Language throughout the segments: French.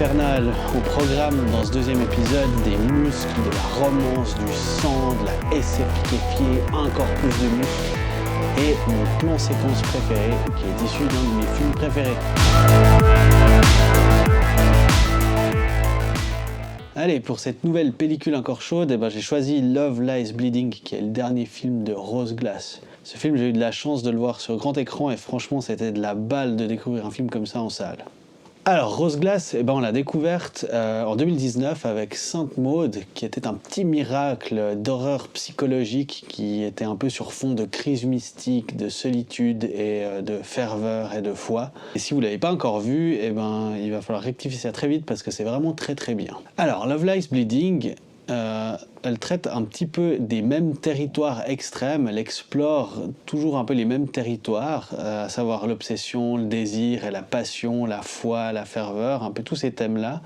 infernal au programme dans ce deuxième épisode, des muscles, de la romance, du sang, de la SF liquéfiée, encore plus de muscles, et mon plan séquence préféré qui est issu d'un de mes films préférés. Allez, pour cette nouvelle pellicule encore chaude, j'ai choisi Love Lies Bleeding, qui est le dernier film de Rose Glass. Ce film, j'ai eu de la chance de le voir sur grand écran et franchement, c'était de la balle de découvrir un film comme ça en salle. Alors, Rose Glass, on l'a découverte en 2019 avec Sainte Maud, qui était un petit miracle d'horreur psychologique qui était un peu sur fond de crise mystique, de solitude et de ferveur et de foi. Et si vous ne l'avez pas encore vu, il va falloir rectifier ça très vite parce que c'est vraiment très très bien. Alors, Love Lies Bleeding, elle traite un petit peu des mêmes territoires extrêmes, elle explore toujours un peu les mêmes territoires, à savoir l'obsession, le désir et la passion, la foi, la ferveur, un peu tous ces thèmes-là.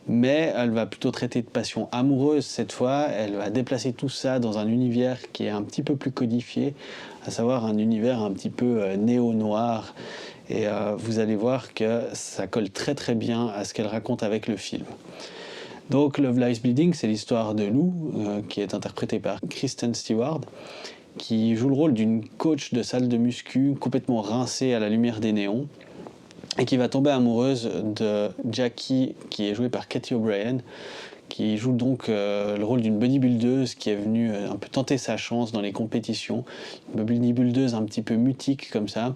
Mais elle va plutôt traiter de passion amoureuse cette fois, elle va déplacer tout ça dans un univers qui est un petit peu plus codifié, à savoir un univers un petit peu néo-noir. Et vous allez voir que ça colle très très bien à ce qu'elle raconte avec le film. Donc Love Lies Bleeding, c'est l'histoire de Lou, qui est interprétée par Kristen Stewart, qui joue le rôle d'une coach de salle de muscu complètement rincée à la lumière des néons, et qui va tomber amoureuse de Jackie, qui est jouée par Katy O'Brien, qui joue donc le rôle d'une bodybuildeuse qui est venue un peu tenter sa chance dans les compétitions, une bodybuildeuse un petit peu mutique comme ça.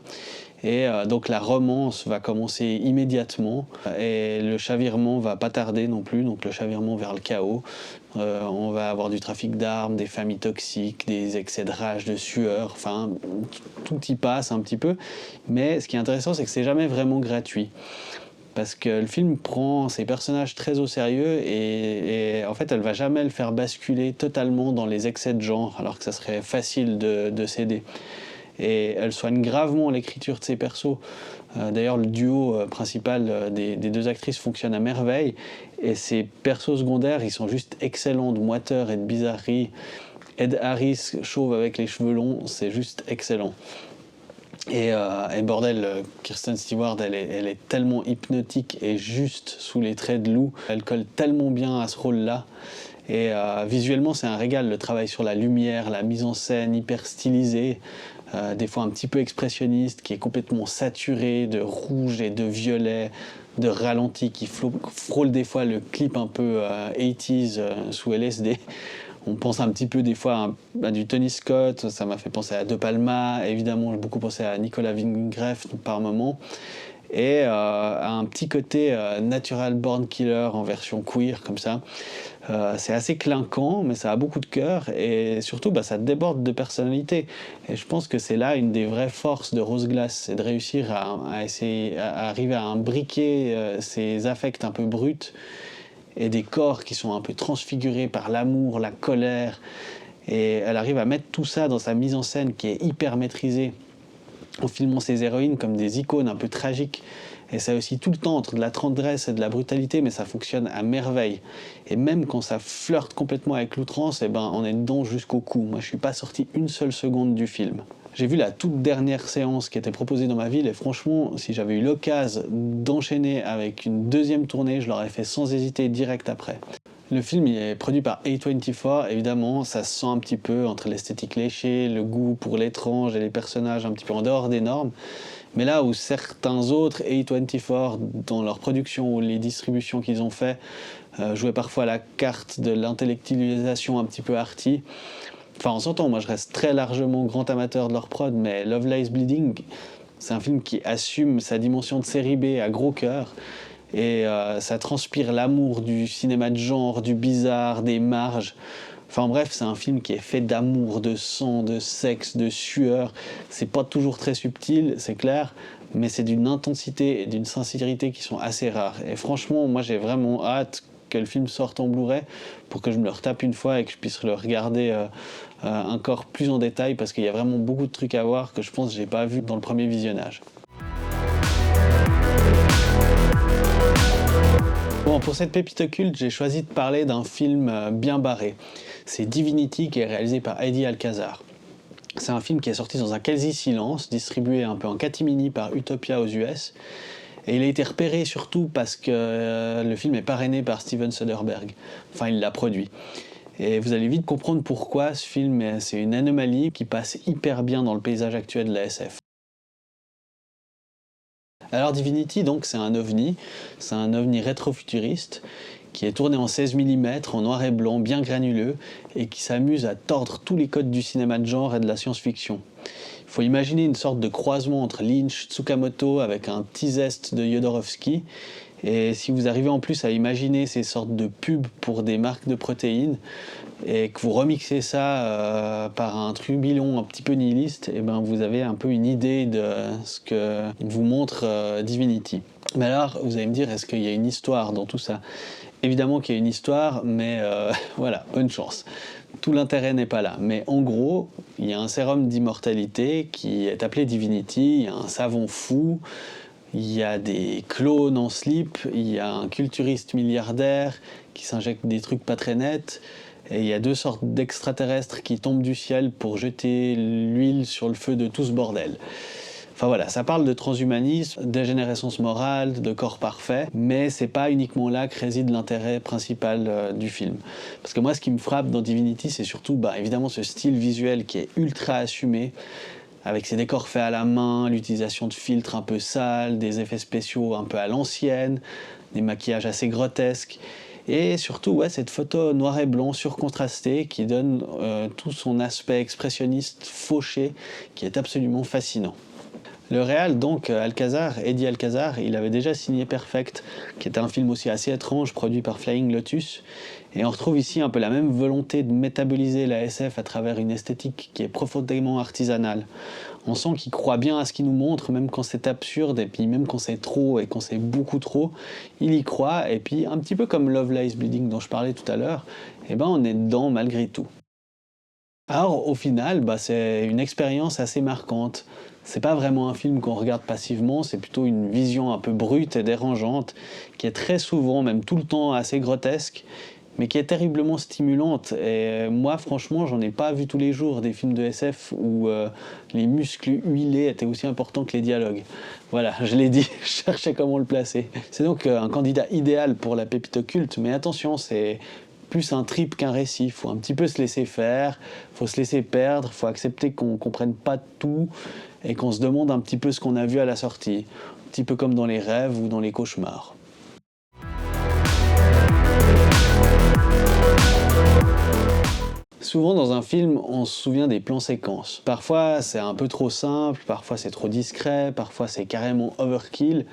Et donc la romance va commencer immédiatement et le chavirement va pas tarder non plus, donc le chavirement vers le chaos. On va avoir du trafic d'armes, des familles toxiques, des excès de rage, de sueur, enfin tout y passe un petit peu. Mais ce qui est intéressant, c'est que c'est jamais vraiment gratuit. Parce que le film prend ses personnages très au sérieux et en fait elle va jamais le faire basculer totalement dans les excès de genre, alors que ça serait facile de céder. Et elle soigne gravement l'écriture de ses persos. D'ailleurs, le duo principal des deux actrices fonctionne à merveille. Et ces persos secondaires, ils sont juste excellents de moiteur et de bizarrerie. Ed Harris, chauve avec les cheveux longs, c'est juste excellent. Et bordel, Kristen Stewart, elle est tellement hypnotique et juste sous les traits de Lou. Elle colle tellement bien à ce rôle-là. Et visuellement, c'est un régal, le travail sur la lumière, la mise en scène hyper stylisée, des fois un petit peu expressionniste, qui est complètement saturé de rouge et de violet, de ralenti, qui frôle des fois le clip un peu 80s sous LSD. On pense un petit peu des fois à du Tony Scott, ça m'a fait penser à De Palma, évidemment j'ai beaucoup pensé à Nicolas Winding Refn par moment, et à un petit côté Natural Born Killer en version queer comme ça. C'est assez clinquant, mais ça a beaucoup de cœur et surtout ça déborde de personnalité. Et je pense que c'est là une des vraies forces de Rose Glass, c'est de réussir à essayer à arriver à imbriquer ces affects un peu bruts et des corps qui sont un peu transfigurés par l'amour, la colère. Et elle arrive à mettre tout ça dans sa mise en scène qui est hyper maîtrisée, en filmant ses héroïnes comme des icônes un peu tragiques. Et ça aussi tout le temps entre de la tendresse et de la brutalité, mais ça fonctionne à merveille. Et même quand ça flirte complètement avec l'outrance, on est dedans jusqu'au cou. Moi, je suis pas sorti une seule seconde du film. J'ai vu la toute dernière séance qui était proposée dans ma ville et franchement, si j'avais eu l'occasion d'enchaîner avec une deuxième tournée, je l'aurais fait sans hésiter direct après. Le film il est produit par A24, évidemment, ça se sent un petit peu entre l'esthétique léchée, le goût pour l'étrange et les personnages un petit peu en dehors des normes. Mais là où certains autres A24, dans leur production ou les distributions qu'ils ont fait, jouaient parfois la carte de l'intellectualisation un petit peu arty. Enfin, on s'entend, moi je reste très largement grand amateur de leur prod, mais Love Lies Bleeding, c'est un film qui assume sa dimension de série B à gros cœur. Et ça transpire l'amour du cinéma de genre, du bizarre, des marges. Enfin bref, c'est un film qui est fait d'amour, de sang, de sexe, de sueur. C'est pas toujours très subtil, c'est clair, mais c'est d'une intensité et d'une sincérité qui sont assez rares. Et franchement, moi j'ai vraiment hâte que le film sorte en Blu-ray pour que je me le retape une fois et que je puisse le regarder encore plus en détail parce qu'il y a vraiment beaucoup de trucs à voir que je pense que j'ai pas vu dans le premier visionnage. Bon, pour cette pépite occulte, j'ai choisi de parler d'un film bien barré. C'est Divinity qui est réalisé par Heidi Alcazar. C'est un film qui est sorti dans un quasi-silence, distribué un peu en catimini par Utopia aux US. Et il a été repéré surtout parce que le film est parrainé par Steven Soderbergh. Enfin, il l'a produit. Et vous allez vite comprendre pourquoi ce film, c'est une anomalie qui passe hyper bien dans le paysage actuel de la SF. Alors Divinity, donc, c'est un ovni rétrofuturiste qui est tourné en 16 mm, en noir et blanc, bien granuleux, et qui s'amuse à tordre tous les codes du cinéma de genre et de la science-fiction. Il faut imaginer une sorte de croisement entre Lynch, Tsukamoto, avec un petit zeste de Jodorowsky. Et si vous arrivez en plus à imaginer ces sortes de pubs pour des marques de protéines, et que vous remixez ça par un trublion un petit peu nihiliste, et ben vous avez un peu une idée de ce que vous montre Divinity. Mais alors, vous allez me dire, est-ce qu'il y a une histoire dans tout ça? Évidemment qu'il y a une histoire, mais voilà, bonne chance. Tout l'intérêt n'est pas là. Mais en gros, il y a un sérum d'immortalité qui est appelé Divinity, il y a un savant fou, il y a des clones en slip, il y a un culturiste milliardaire qui s'injecte des trucs pas très nets, et il y a deux sortes d'extraterrestres qui tombent du ciel pour jeter l'huile sur le feu de tout ce bordel. Enfin voilà, ça parle de transhumanisme, dégénérescence morale, de corps parfait, mais c'est pas uniquement là que réside l'intérêt principal du film. Parce que moi, ce qui me frappe dans Divinity, c'est surtout évidemment ce style visuel qui est ultra assumé, avec ses décors faits à la main, l'utilisation de filtres un peu sales, des effets spéciaux un peu à l'ancienne, des maquillages assez grotesques, et surtout cette photo noir et blanc surcontrastée qui donne tout son aspect expressionniste fauché qui est absolument fascinant. Le réal, donc, Eddie Alcazar, il avait déjà signé Perfect, qui était un film aussi assez étrange, produit par Flying Lotus. Et on retrouve ici un peu la même volonté de métaboliser la SF à travers une esthétique qui est profondément artisanale. On sent qu'il croit bien à ce qu'il nous montre, même quand c'est absurde, et puis même quand c'est trop, et quand c'est beaucoup trop, il y croit, et puis un petit peu comme Love Lies Bleeding dont je parlais tout à l'heure, on est dedans malgré tout. Alors au final, c'est une expérience assez marquante. C'est pas vraiment un film qu'on regarde passivement, c'est plutôt une vision un peu brute et dérangeante, qui est très souvent, même tout le temps, assez grotesque, mais qui est terriblement stimulante. Et moi, franchement, j'en ai pas vu tous les jours des films de SF où les muscles huilés étaient aussi importants que les dialogues. Voilà, je l'ai dit, je cherchais comment le placer. C'est donc un candidat idéal pour la pépite occulte, mais attention, c'est plus un trip qu'un récit. Il faut un petit peu se laisser faire, il faut se laisser perdre, il faut accepter qu'on ne comprenne pas tout et qu'on se demande un petit peu ce qu'on a vu à la sortie. Un petit peu comme dans les rêves ou dans les cauchemars. Souvent dans un film, on se souvient des plans séquences. Parfois c'est un peu trop simple, parfois c'est trop discret, parfois c'est carrément overkill.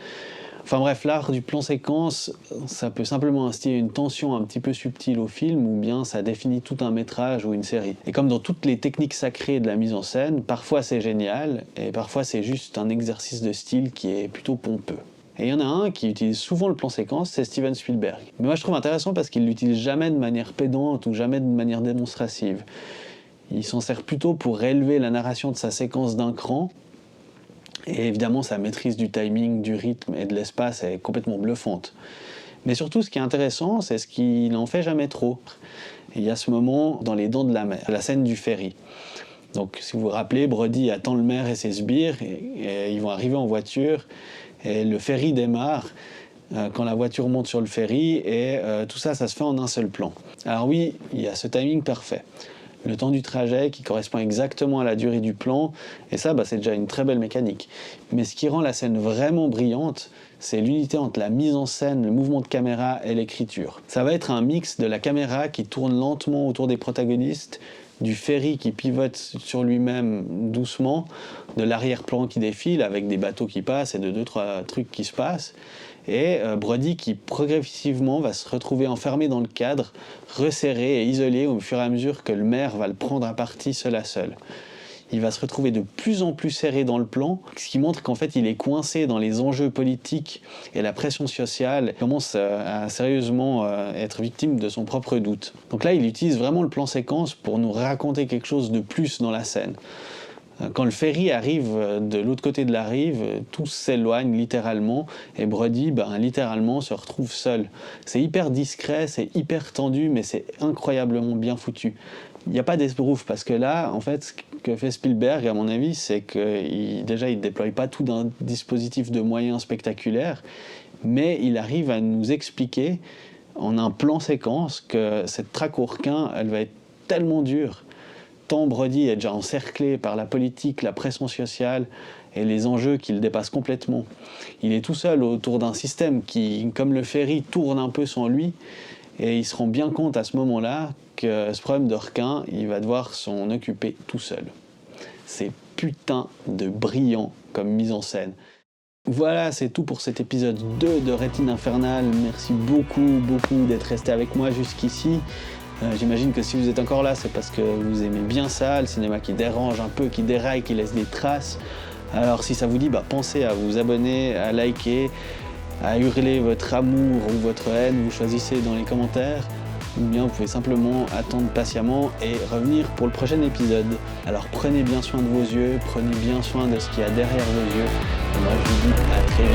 Enfin bref, l'art du plan séquence, ça peut simplement instiller une tension un petit peu subtile au film, ou bien ça définit tout un métrage ou une série. Et comme dans toutes les techniques sacrées de la mise en scène, parfois c'est génial, et parfois c'est juste un exercice de style qui est plutôt pompeux. Et il y en a un qui utilise souvent le plan séquence, c'est Steven Spielberg. Mais moi je trouve intéressant parce qu'il l'utilise jamais de manière pédante ou jamais de manière démonstrative. Il s'en sert plutôt pour réélever la narration de sa séquence d'un cran. Et évidemment, sa maîtrise du timing, du rythme et de l'espace est complètement bluffante. Mais surtout, ce qui est intéressant, c'est ce qu'il n'en fait jamais trop. Et il y a ce moment dans Les Dents de la Mer, la scène du ferry. Donc, si vous vous rappelez, Brody attend le maire et ses sbires, et ils vont arriver en voiture, et le ferry démarre quand la voiture monte sur le ferry, et tout ça, ça se fait en un seul plan. Alors oui, il y a ce timing parfait. Le temps du trajet qui correspond exactement à la durée du plan, et ça, c'est déjà une très belle mécanique. Mais ce qui rend la scène vraiment brillante, c'est l'unité entre la mise en scène, le mouvement de caméra et l'écriture. Ça va être un mix de la caméra qui tourne lentement autour des protagonistes, du ferry qui pivote sur lui-même doucement, de l'arrière-plan qui défile avec des bateaux qui passent et de 2-3 trucs qui se passent, et Brody qui progressivement va se retrouver enfermé dans le cadre, resserré et isolé au fur et à mesure que le maire va le prendre à partie seul à seul. Il va se retrouver de plus en plus serré dans le plan, ce qui montre qu'en fait il est coincé dans les enjeux politiques et la pression sociale, il commence à sérieusement être victime de son propre doute. Donc là il utilise vraiment le plan séquence pour nous raconter quelque chose de plus dans la scène. Quand le ferry arrive de l'autre côté de la rive, tous s'éloignent littéralement et Brody, littéralement, se retrouve seul. C'est hyper discret, c'est hyper tendu, mais c'est incroyablement bien foutu. Il n'y a pas d'esbrouf parce que là, en fait, que fait Spielberg, à mon avis, c'est qu'il ne déploie pas tout d'un dispositif de moyens spectaculaires, mais il arrive à nous expliquer en un plan séquence que cette traque au requin, elle va être tellement dure. Tant Brody est déjà encerclé par la politique, la pression sociale et les enjeux qu'il dépasse complètement. Il est tout seul autour d'un système qui, comme le ferry, tourne un peu sans lui, et il se rend bien compte à ce moment-là que ce problème de requin, il va devoir s'en occuper tout seul. C'est putain de brillant comme mise en scène. Voilà, c'est tout pour cet épisode 2 de Rétine Infernale. Merci beaucoup d'être resté avec moi jusqu'ici. J'imagine que si vous êtes encore là, c'est parce que vous aimez bien ça, le cinéma qui dérange un peu, qui déraille, qui laisse des traces. Alors si ça vous dit, pensez à vous abonner, à liker, à hurler votre amour ou votre haine, vous choisissez dans les commentaires. Ou bien vous pouvez simplement attendre patiemment et revenir pour le prochain épisode. Alors prenez bien soin de vos yeux, prenez bien soin de ce qu'il y a derrière vos yeux. Et moi je vous dis à très